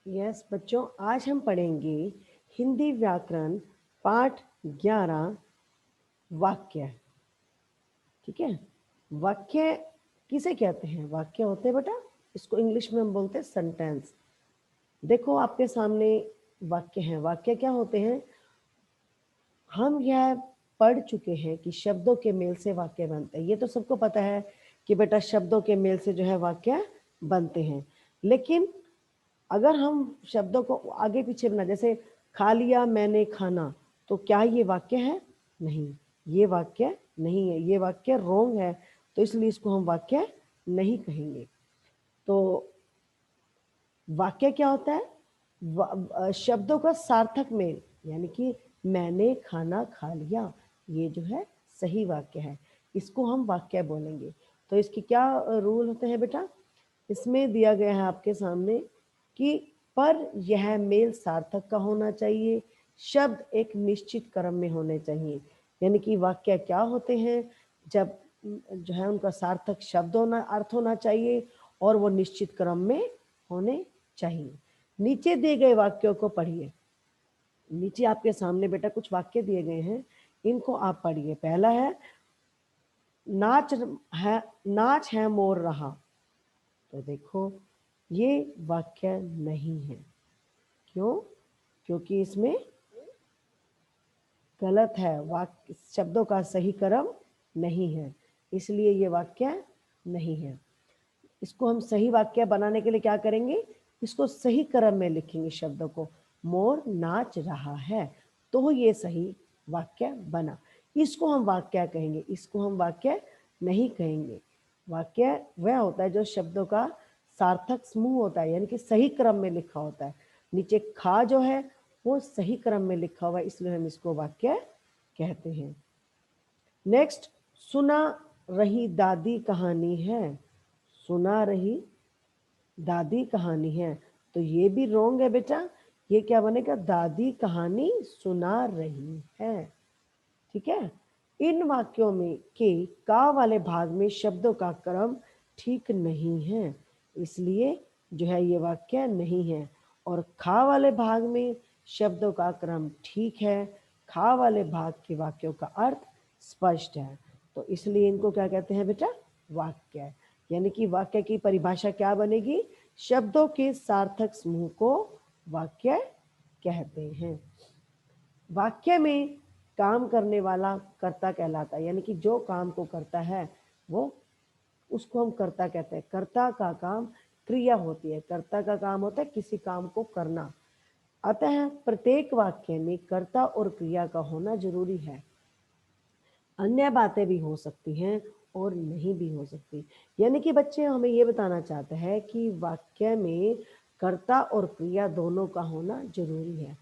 Yes बच्चों, आज हम पढ़ेंगे हिंदी व्याकरण पाठ 11 वाक्य। ठीक है, वाक्य किसे कहते हैं? वाक्य होते हैं बेटा, इसको इंग्लिश में हम बोलते हैं सेंटेंस। देखो आपके सामने वाक्य हैं। वाक्य क्या होते हैं? हम यह पढ़ चुके हैं कि शब्दों के मेल से वाक्य बनते हैं। ये तो सबको पता है कि बेटा शब्दों के मेल से जो है वाक्य बनते हैं। लेकिन अगर हम शब्दों को आगे पीछे बना, जैसे खा लिया मैंने खाना, तो क्या ये वाक्य है? नहीं, ये वाक्य नहीं है, ये वाक्य रोंग है, तो इसलिए इसको हम वाक्य नहीं कहेंगे। तो वाक्य क्या होता है? शब्दों का सार्थक मेल, यानी कि मैंने खाना खा लिया, ये जो है सही वाक्य है, इसको हम वाक्य बोलेंगे। तो इसके क्या रूल होते हैं बेटा? इसमें दिया गया है आपके सामने कि पर यह मेल सार्थक का होना चाहिए, शब्द एक निश्चित क्रम में होने चाहिए। यानी कि वाक्य क्या होते हैं? जब जो है उनका सार्थक शब्द होना, अर्थ होना चाहिए, और वो निश्चित क्रम में होने चाहिए। नीचे दिए गए वाक्यों को पढ़िए। नीचे आपके सामने बेटा कुछ वाक्य दिए गए हैं, इनको आप पढ़िए। पहला है नाच है मोर रहा। तो देखो ये वाक्य नहीं है। क्यों? क्योंकि इसमें गलत है, वाक्य शब्दों का सही क्रम नहीं है, इसलिए ये वाक्य नहीं है। इसको हम सही वाक्य बनाने के लिए क्या करेंगे? इसको सही क्रम में लिखेंगे शब्दों को। मोर नाच रहा है, तो ये सही वाक्य बना। इसको हम वाक्य कहेंगे, इसको हम वाक्य नहीं कहेंगे। वाक्य वह होता है जो शब्दों का सार्थक समूह होता है, यानी कि सही क्रम में लिखा होता है। नीचे खा जो है वो सही क्रम में लिखा हुआ है, इसलिए हम इसको वाक्य कहते हैं। नेक्स्ट, सुना रही दादी कहानी है। सुना रही दादी कहानी है, तो ये भी रोंग है बेटा। ये क्या बनेगा? दादी कहानी सुना रही है। ठीक है, इन वाक्यों में के का वाले भाग में शब्दों का क्रम ठीक नहीं है, इसलिए जो है ये वाक्य नहीं है। और खा वाले भाग में शब्दों का क्रम ठीक है, खा वाले भाग के वाक्यों का अर्थ स्पष्ट है, तो इसलिए इनको क्या कहते हैं बेटा? वाक्य। यानी कि वाक्य की परिभाषा क्या बनेगी? शब्दों के सार्थक समूह को वाक्य कहते हैं। वाक्य में काम करने वाला कर्ता कहलाता है, यानी कि जो काम को करता है वो, उसको हम कर्ता कहते हैं। कर्ता का काम क्रिया होती है, कर्ता का काम होता है किसी काम को करना। अतः प्रत्येक वाक्य में कर्ता और क्रिया का होना जरूरी है। अन्य बातें भी हो सकती हैं और नहीं भी हो सकती। यानी कि बच्चे हमें ये बताना चाहते हैं कि वाक्य में कर्ता और क्रिया दोनों का होना जरूरी है।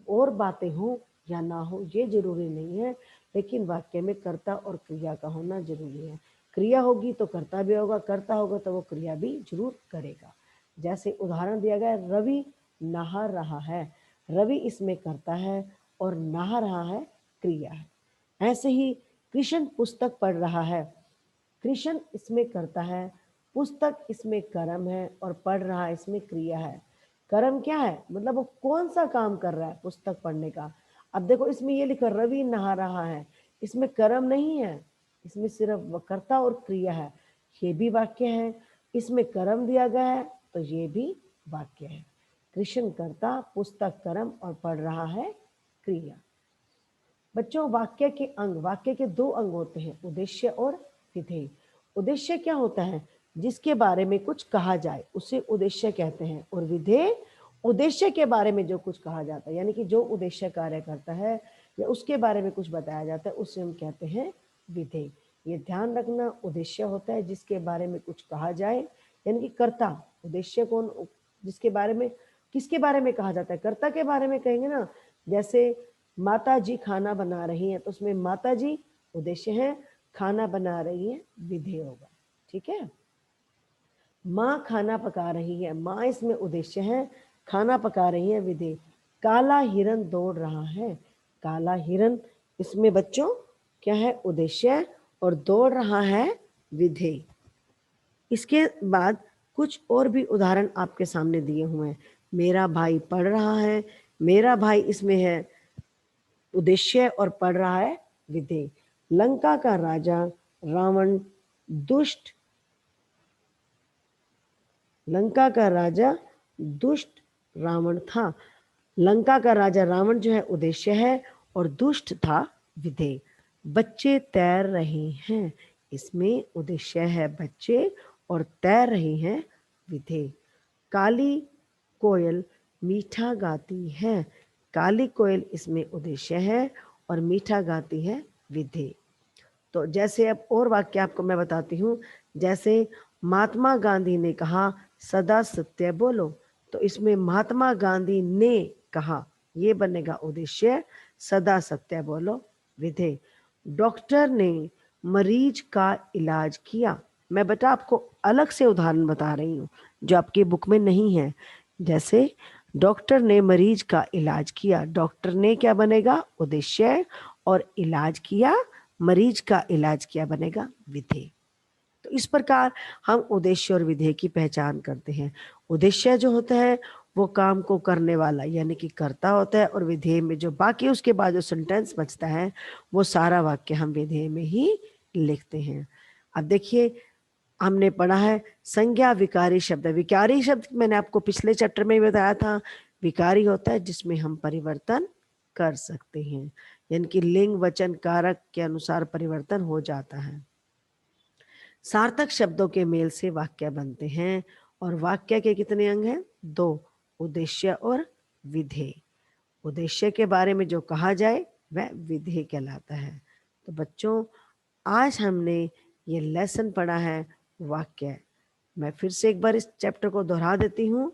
और बातें हो या ना हो ये जरूरी नहीं है, लेकिन वाक्य में कर्ता और क्रिया का होना जरूरी है। क्रिया होगी तो कर्ता भी होगा, कर्ता होगा तो वो क्रिया भी जरूर करेगा। जैसे उदाहरण दिया गया, रवि नहा रहा है। रवि इसमें कर्ता है और नहा रहा है क्रिया है। ऐसे ही कृष्ण पुस्तक पढ़ रहा है। कृष्ण इसमें करता है, पुस्तक इसमें कर्म है, और पढ़ रहा इसमें क्रिया है। कर्म क्या है? मतलब वो कौन सा काम कर रहा है पुस्तक पढ़ने का। अब देखो इसमें ये लिखा रवि नहा रहा है, इसमें कर्म नहीं है, इसमें सिर्फ कर्ता और क्रिया है, ये भी वाक्य है। इसमें कर्म दिया गया है तो ये भी वाक्य है। कृष्ण कर्ता, पुस्तक कर्म, और पढ़ रहा है क्रिया। बच्चों वाक्य के अंग, वाक्य के दो अंग होते हैं, उद्देश्य और विधेय। उद्देश्य क्या होता है? जिसके बारे में कुछ कहा जाए उसे उद्देश्य कहते हैं। और विधेय उद्देश्य के बारे में जो कुछ कहा जाता है, यानी कि जो उद्देश्य कार्य करता है या उसके बारे में कुछ बताया जाता है, उसे हम कहते हैं विधेय। ये ध्यान रखना, उद्देश्य होता है जिसके बारे में कुछ कहा जाए, यानी कि कर्ता। उद्देश्य कौन? जिसके बारे में, किसके बारे में कहा जाता है? कर्ता के बारे में कहेंगे ना। जैसे माता जी खाना बना रही हैं, तो उसमें माता जी उद्देश्य है, खाना बना रही है विधेय होगा। ठीक है, माँ खाना पका रही है, माँ इसमें उद्देश्य है, खाना पका रही है विधेय। काला हिरन दौड़ रहा है। काला हिरन इसमें बच्चों क्या है? उद्देश्य, और दौड़ रहा है विधेय। इसके बाद कुछ और भी उदाहरण आपके सामने दिए हुए हैं। मेरा भाई पढ़ रहा है, मेरा भाई इसमें है उद्देश्य और पढ़ रहा है विधेय। लंका का राजा रावण दुष्ट, लंका का राजा दुष्ट रावण था। लंका का राजा रावण जो है उद्देश्य है और दुष्ट था विधेय। बच्चे तैर रहे हैं, इसमें उद्देश्य है बच्चे और तैर रही हैं विधेय। काली कोयल मीठा गाती है, काली कोयल इसमें उद्देश्य है और मीठा गाती है विधेय। तो जैसे अब और वाक्य आपको मैं बताती हूँ, जैसे महात्मा गांधी ने कहा सदा सत्य बोलो, तो इसमें महात्मा गांधी ने कहा ये बनेगा उद्देश्य, सदा सत्य बोलो विधेय। डॉक्टर ने मरीज का इलाज किया, मैं बेटा आपको अलग से उदाहरण बता रही हूँ जो आपकी बुक में नहीं है। जैसे डॉक्टर ने मरीज का इलाज किया, डॉक्टर ने क्या बनेगा उद्देश्य और इलाज किया, मरीज का इलाज किया बनेगा विधेय। तो इस प्रकार हम उद्देश्य और विधेय की पहचान करते हैं। उद्देश्य जो होता है वो काम को करने वाला यानी कि कर्ता होता है, और विधेय में जो बाकी उसके बाद जो सेंटेंस बचता है वो सारा वाक्य हम विधेय में ही लिखते हैं। अब देखिए हमने पढ़ा है संज्ञा विकारी शब्द। विकारी शब्द मैंने आपको पिछले चैप्टर में बताया था, विकारी होता है जिसमें हम परिवर्तन कर सकते हैं, यानी कि लिंग वचन कारक के अनुसार परिवर्तन हो जाता है। सार्थक शब्दों के मेल से वाक्य बनते हैं, और वाक्य के कितने अंग हैं? 2, उद्देश्य और विधेय। उद्देश्य के बारे में जो कहा जाए वह विधेय कहलाता है। तो बच्चों आज हमने ये लेसन पढ़ा है वाक्य। मैं फिर से एक बार इस चैप्टर को दोहरा देती हूँ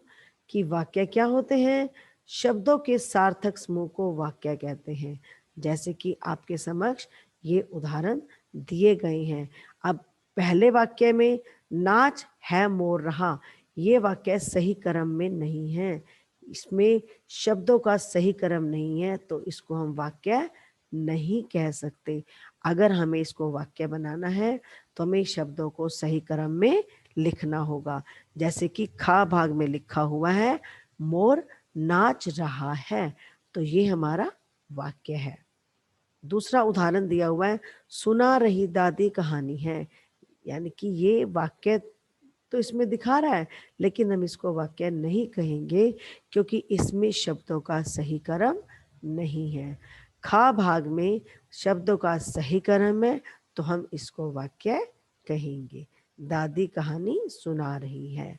कि वाक्य क्या होते हैं। शब्दों के सार्थक समूह को वाक्य कहते हैं। जैसे कि आपके समक्ष ये उदाहरण दिए गए हैं। अब पहले वाक्य में नाच है मोर रहा, ये वाक्य सही क्रम में नहीं है, इसमें शब्दों का सही क्रम नहीं है, तो इसको हम वाक्य नहीं कह सकते। अगर हमें इसको वाक्य बनाना है तो हमें शब्दों को सही क्रम में लिखना होगा। जैसे कि खा भाग में लिखा हुआ है मोर नाच रहा है, तो ये हमारा वाक्य है। दूसरा उदाहरण दिया हुआ है सुना रही दादी कहानी है, यानी कि ये वाक्य तो इसमें दिखा रहा है लेकिन हम इसको वाक्य नहीं कहेंगे क्योंकि इसमें शब्दों का सही क्रम नहीं है। खा भाग में शब्दों का सही क्रम है तो हम इसको वाक्य कहेंगे। दादी कहानी सुना रही है।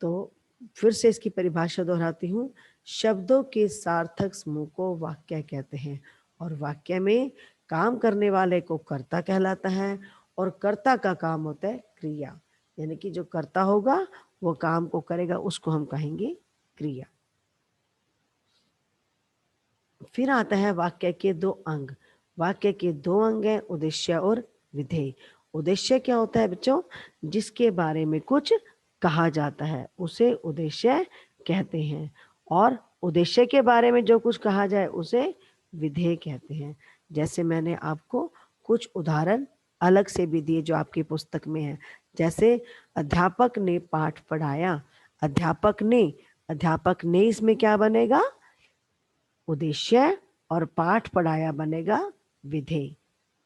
तो फिर से इसकी परिभाषा दोहराती हूँ। शब्दों के सार्थक समूह को वाक्य कहते हैं, और वाक्य में काम करने वाले को कर्ता कहलाता है, और कर्ता का काम होता है क्रिया, यानी कि जो कर्ता होगा वो काम को करेगा, उसको हम कहेंगे क्रिया। फिर आता है वाक्य के 2 अंग। वाक्य के 2 अंग हैं उद्देश्य और विधेय। उद्देश्य क्या होता है बच्चों? जिसके बारे में कुछ कहा जाता है उसे उद्देश्य कहते हैं, और उद्देश्य के बारे में जो कुछ कहा जाए उसे विधेय कहते हैं। जैसे मैंने आपको कुछ उदाहरण अलग से भी दिए जो आपकी पुस्तक में है। जैसे अध्यापक ने पाठ पढ़ाया, अध्यापक ने इसमें क्या बनेगा? उद्देश्य, और पाठ पढ़ाया बनेगा विधेय।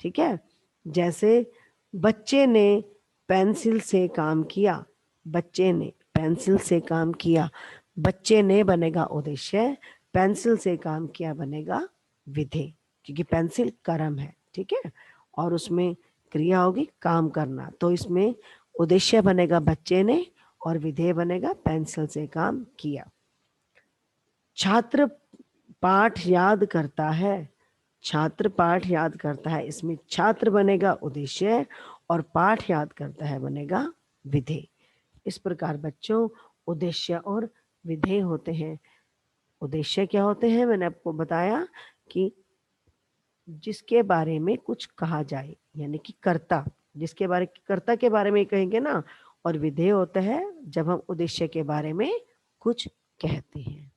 ठीक है। जैसे बच्चे ने पेंसिल से काम किया, बच्चे ने पेंसिल से काम किया, बच्चे ने बनेगा उद्देश्य, पेंसिल से काम किया बनेगा विधेय, क्योंकि पेंसिल कर्म है। ठीक है, और उसमें क्रिया होगी काम करना, तो इसमें उद्देश्य बनेगा बच्चे ने और विधेय बनेगा पेंसिल से काम किया। छात्र पाठ याद करता है, छात्र पाठ याद करता है, इसमें छात्र बनेगा उद्देश्य और पाठ याद करता है बनेगा विधेय। इस प्रकार बच्चों उद्देश्य और विधेय होते हैं। उद्देश्य क्या होते हैं? मैंने आपको बताया कि जिसके बारे में कुछ कहा जाए, यानी कि कर्ता, जिसके बारे कर्ता के बारे में कहेंगे ना, और विधेय होता है जब हम उद्देश्य के बारे में कुछ कहते हैं।